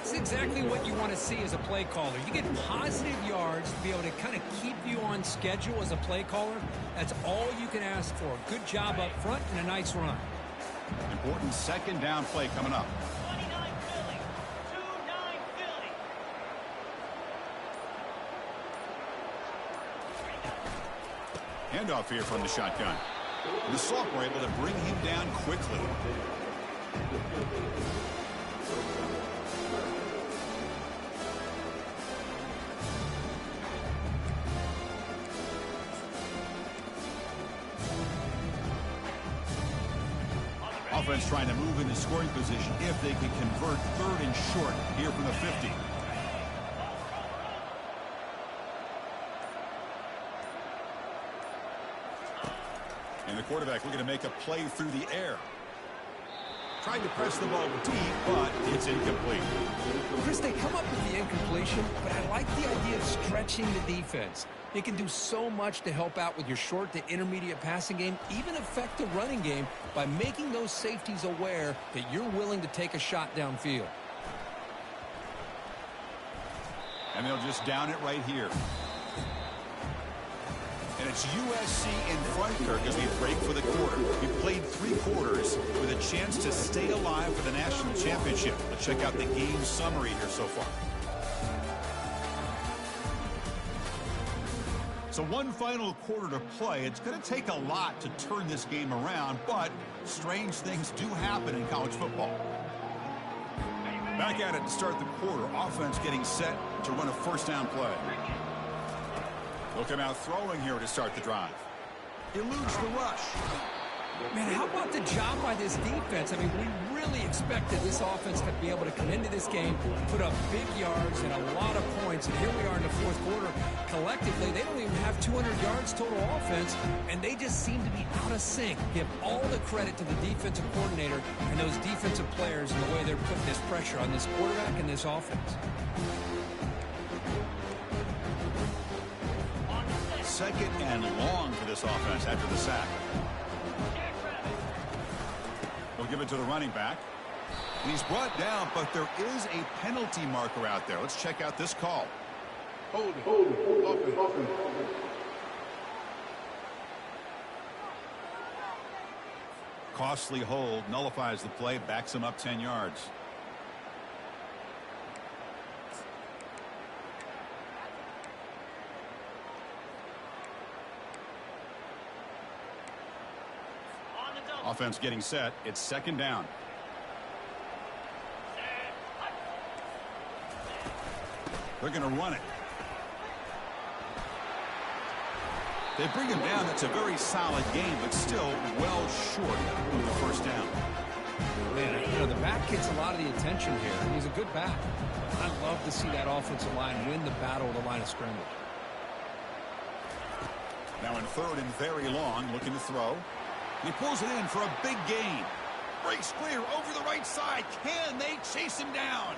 It's exactly what you want to see as a play caller. You get positive yards to be able to kind of keep you on schedule as a play caller. That's all you can ask for. Good job up front and a nice run. Important 2nd down play coming up. 29 Philly. 2-9 Philly. Handoff here from the shotgun. The Sauk were able to bring him down quickly. Offense trying to move into scoring position if they can convert 3rd and short here from the 50. And the quarterback looking to make a play through the air. Tried to press the ball deep, but it's incomplete. Chris, they come up with the incompletion, but I like the idea of stretching the defense. It can do so much to help out with your short to intermediate passing game, even affect the running game by making those safeties aware that you're willing to take a shot downfield. And they'll just down it right here. And it's USC in front, Kirk, as we break for the quarter. We played 3 quarters with a chance to stay alive for the national championship. Let's check out the game summary here so far. So one final quarter to play. It's going to take a lot to turn this game around, but strange things do happen in college football. Back at it to start the quarter. Offense getting set to run a 1st down play. They'll come out throwing here to start the drive. Eludes the rush. Man, how about the job by this defense? I mean, we really expected this offense to be able to come into this game, put up big yards and a lot of points, and here we are in the 4th quarter. Collectively, they don't even have 200 yards total offense, and they just seem to be out of sync. Give all the credit to the defensive coordinator and those defensive players and the way they're putting this pressure on this quarterback and this offense. 2nd and long for this offense after the sack. They'll give it to the running back. And he's brought down, but there is a penalty marker out there. Let's check out this call. Hold it. Costly hold, nullifies the play, backs him up 10 yards. Offense getting set. It's 2nd down. They're going to run it. They bring him down. That's a very solid game, but still well short of the first down. Man, you know, the back gets a lot of the attention here. He's a good back. I love to see that offensive line win the battle of the line of scrimmage. Now in third and very long, looking to throw. He pulls it in for a big gain. Breaks clear over the right side. Can they chase him down?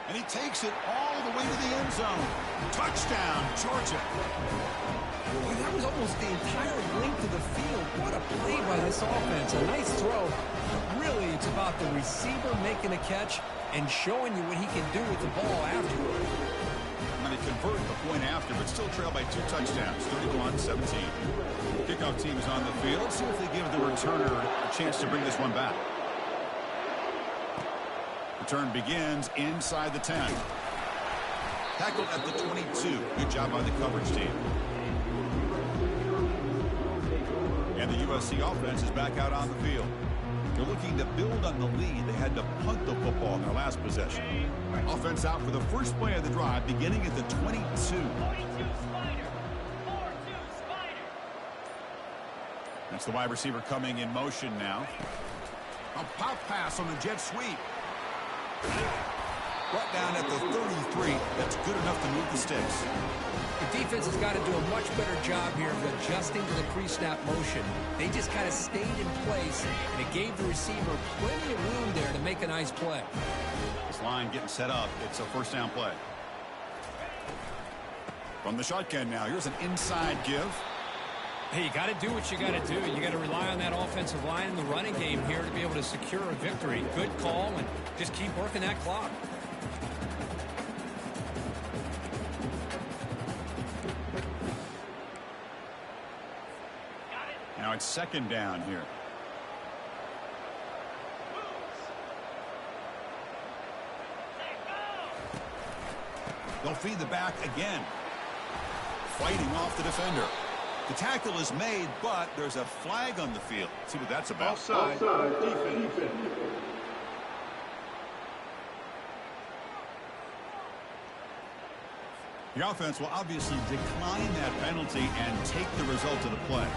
And he takes it all the way to the end zone. Touchdown, Georgia. Boy, that was almost the entire length of the field. What a play by this offense. A nice throw. Really, it's about the receiver making a catch and showing you what he can do with the ball afterward. And they convert the point after, but still trail by 2 touchdowns, 31-17. Kickoff team is on the field. See if they give the returner a chance to bring this one back. Return begins inside the 10. Tackled at the 22. Good job by the coverage team. And the USC offense is back out on the field. They're looking to build on the lead. They had to punt the football in their last possession. Offense out for the first play of the drive, beginning at the 22. That's the wide receiver coming in motion now. A pop pass on the jet sweep. Brought down at the 33. That's good enough to move the sticks. The defense has got to do a much better job here of adjusting to the pre-snap motion. They just kind of stayed in place, and it gave the receiver plenty of room there to make a nice play. This line getting set up. It's a first down play. From the shotgun now, here's an inside give. Hey, you got to do what you got to do. You got to rely on that offensive line in the running game here to be able to secure a victory. Good call, and just keep working that clock. Now it's second down here. They'll feed the back again. Fighting off the defender. The tackle is made, but there's a flag on the field. Let's see what that's about. Offside. Defense. The offense will obviously decline that penalty and take the result of the play.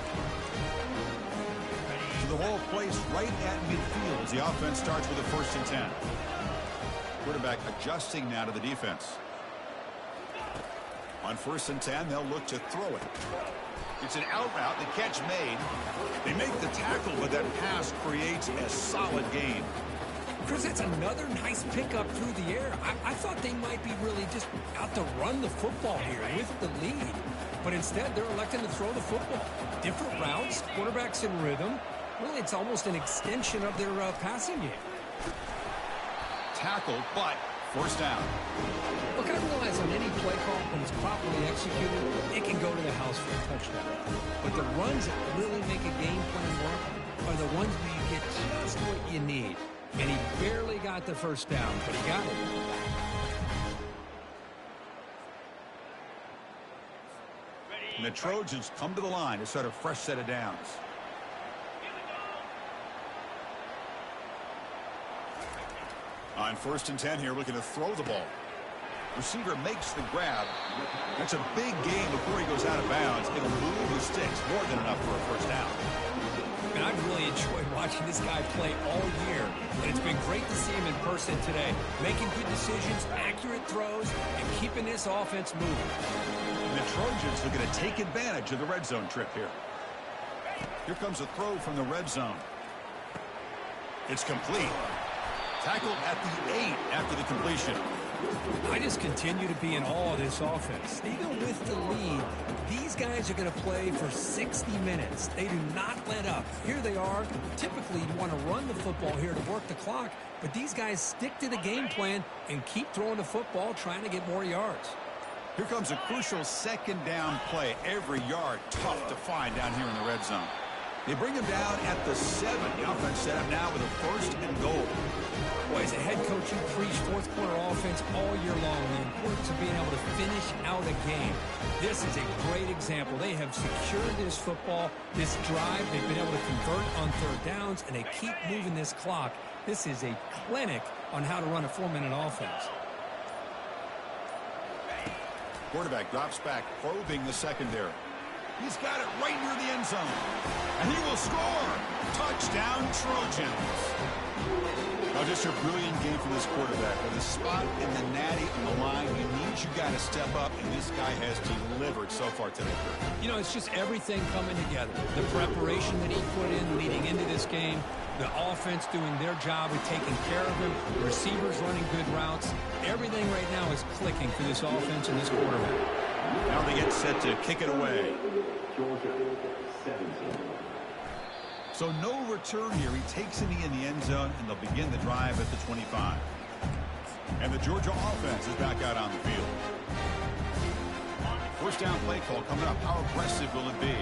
So the whole place right at midfield as the offense starts with a 1st and 10. Quarterback adjusting now to the defense. On 1st and 10, they'll look to throw it. It's an out route, the catch made. They make the tackle, but that pass creates a solid gain. Chris, that's another nice pickup through the air. I thought they might be really just out to run the football here with the lead. But instead, they're electing to throw the football. Different routes, quarterbacks in rhythm. Really, it's almost an extension of their passing game. Tackle, but first down. Look, I realize on any play call, when it's properly executed, it can go to the house for a touchdown. But the runs that really make a game plan work are the ones where you get just what you need. And he barely got the first down, but he got it. And the Trojans come to the line to start a fresh set of downs. On 1st and 10 here, looking to throw the ball. Receiver makes the grab. That's a big gain before he goes out of bounds. It'll move the sticks, more than enough for a first down. And I've really enjoyed watching this guy play all year. And it's been great to see him in person today. Making good decisions, accurate throws, and keeping this offense moving. And the Trojans are going to take advantage of the red zone trip here. Here comes a throw from the red zone. It's complete. Tackled at the 8 after the completion. I just continue to be in awe of this offense. Even with the lead, these guys are going to play for 60 minutes. They do not let up. Here they are. Typically, you want to run the football here to work the clock, but these guys stick to the game plan and keep throwing the football, trying to get more yards. Here comes a crucial second down play. Every yard tough to find down here in the red zone. They bring him down at the 7. The offense set up now with a 1st and goal. Boy, as a head coach, you preach fourth quarter offense all year long. The importance of being able to finish out a game. This is a great example. They have secured this football, this drive. They've been able to convert on 3rd downs, and they keep moving this clock. This is a clinic on how to run a 4-minute offense. Quarterback drops back, probing the secondary. He's got it right near the end zone. And he will score. Touchdown, Trojans. Oh, just a brilliant game from this quarterback. With a spot in the natty on the line, you got to step up, and this guy has delivered so far today. You know, it's just everything coming together. The preparation that he put in leading into this game, the offense doing their job of taking care of him, the receivers running good routes. Everything right now is clicking for this offense and this quarterback. Now they get set to kick it away. So no return here. He takes it in the end zone, and they'll begin the drive at the 25. And the Georgia offense is back out on the field. First down play call coming up. How aggressive will it be?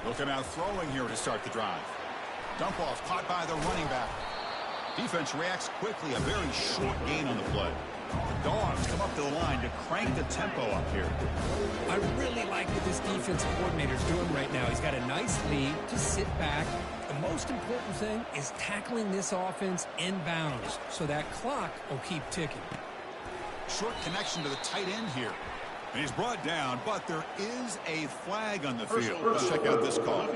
Looking out throwing here to start the drive. Dump off caught by the running back. Defense reacts quickly. A very short gain on the play. The Dogs come up to the line to crank the tempo up here. I really like what this defensive coordinator is doing right now. He's got a nice lead. Just sit back. The most important thing is tackling this offense inbounds so that clock will keep ticking. Short connection to the tight end here. And he's brought down, but there is a flag on the field. Let's check out this call.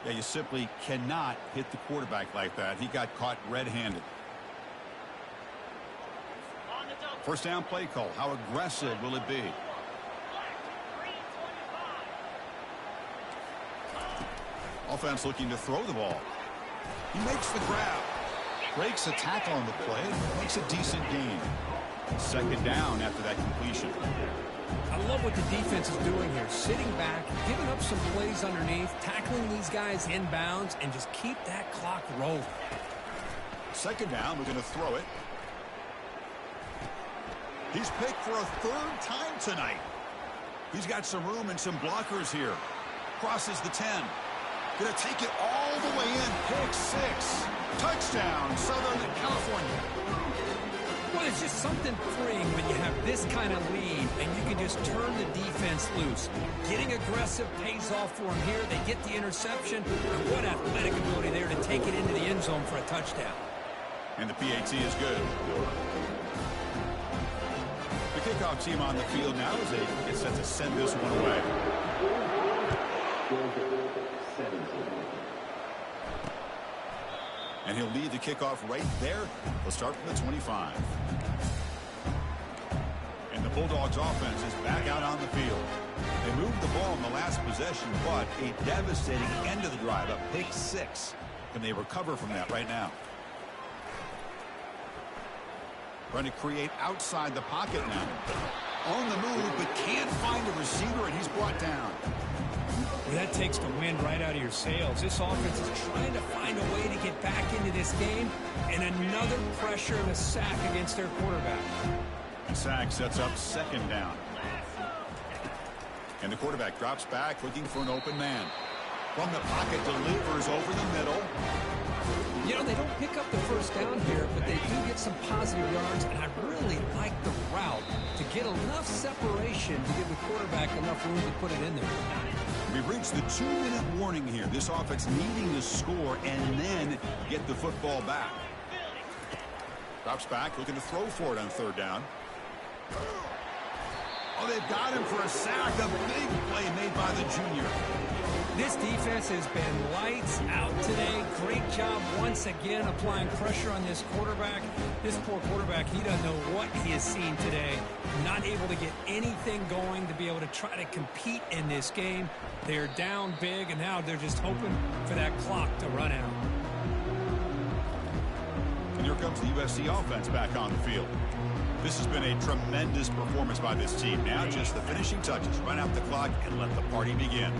Yeah, you simply cannot hit the quarterback like that. He got caught red-handed. First down play call. How aggressive will it be? Offense looking to throw the ball. He makes the grab. Breaks a tackle on the play. Makes a decent gain. Second down after that completion. I love what the defense is doing here. Sitting back, giving up some plays underneath, tackling these guys inbounds, and just keep that clock rolling. Second down, we're going to throw it. He's picked for a third time tonight. He's got some room and some blockers here. Crosses the 10. Going to take it all the way in. Pick 6. Touchdown, Southern California. Well, it's just something freeing when you have this kind of lead and you can just turn the defense loose. Getting aggressive pays off for them here. They get the interception. And what athletic ability there to take it into the end zone for a touchdown. And the PAT is good. The kickoff team on the field now as they get set to send this one away. And he'll lead the kickoff right there. We'll start from the 25. And the Bulldogs offense is back out on the field. They moved the ball in the last possession, but a devastating end of the drive, a pick 6. Can they recover from that right now? Trying to create outside the pocket now. On the move, but can't find a receiver, and he's brought down. Well, that takes the wind right out of your sails. This offense is trying to find a way to get back into this game, and another pressure and a sack against their quarterback. The sack sets up second down. And the quarterback drops back looking for an open man. From the pocket, delivers over the middle. You know, they don't pick up the first down here, but they do get some positive yards, and I really like the route to get enough separation to give the quarterback enough room to put it in there. We've reached the 2-minute warning here. This offense needing to score and then get the football back. Drops back, looking to throw for it on third down. Oh, they've got him for a sack. A big play made by the junior. This defense has been lights out today. Great job once again applying pressure on this quarterback. This poor quarterback, he doesn't know what he has seen today. Not able to get anything going to be able to try to compete in this game. They're down big, and now they're just hoping for that clock to run out. And here comes the USC offense back on the field. This has been a tremendous performance by this team. Now just the finishing touches. Run out the clock and let the party begin.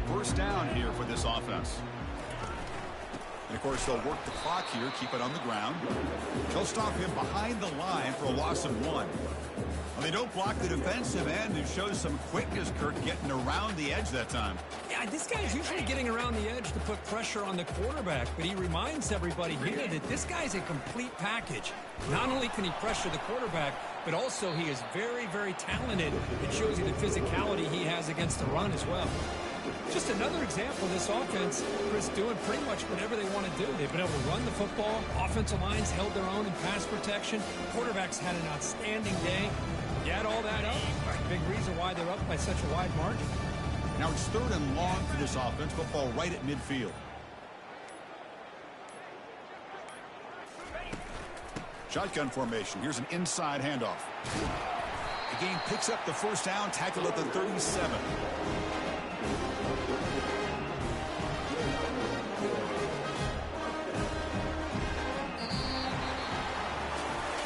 First down here for this offense. And, of course, they'll work the clock here, keep it on the ground. They'll stop him behind the line for a loss of 1. Well, they don't block the defensive end, who shows some quickness, Kurt, getting around the edge that time. Yeah, this guy's usually getting around the edge to put pressure on the quarterback, but he reminds everybody here that this guy's a complete package. Not only can he pressure the quarterback, but also he is very, very talented. It shows you the physicality he has against the run as well. Just another example of this offense, Chris, doing pretty much whatever they want to do. They've been able to run the football. Offensive lines held their own in pass protection. Quarterbacks had an outstanding day. You add all that up, big reason why they're up by such a wide margin. Now it's 3rd and long for this offense. Football right at midfield. Shotgun formation. Here's an inside handoff. The game picks up the first down, tackled at the 37.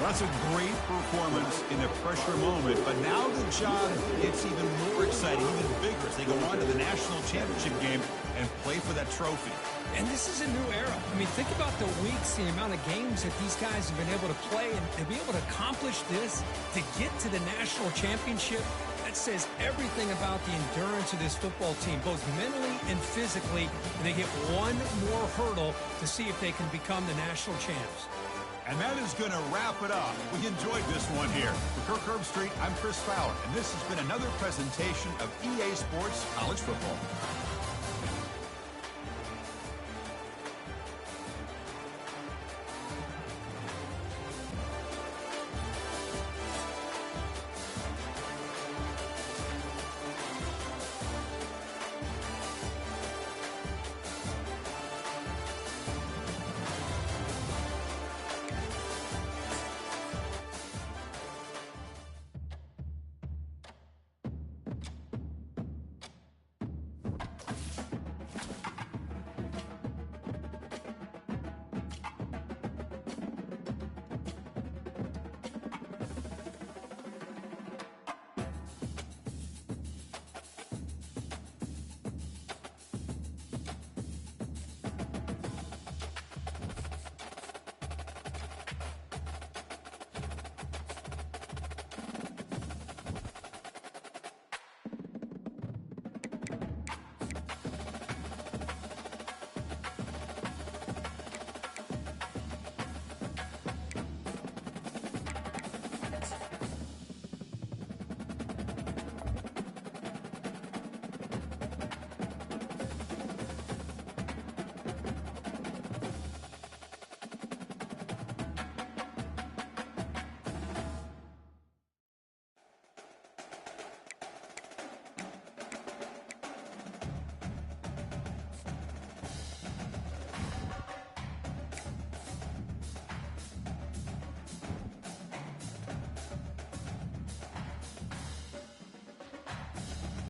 Well, that's a great performance in a pressure moment, but now the job gets even more exciting, even bigger as they go on to the national championship game and play for that trophy. And this is a new era. I mean, think about the weeks, the amount of games that these guys have been able to play, and to be able to accomplish this, to get to the national championship, that says everything about the endurance of this football team, both mentally and physically, and they get one more hurdle to see if they can become the national champs. And that is going to wrap it up. We enjoyed this one here. For Kirk Herbstreit, I'm Chris Fowler, and this has been another presentation of EA Sports College Football.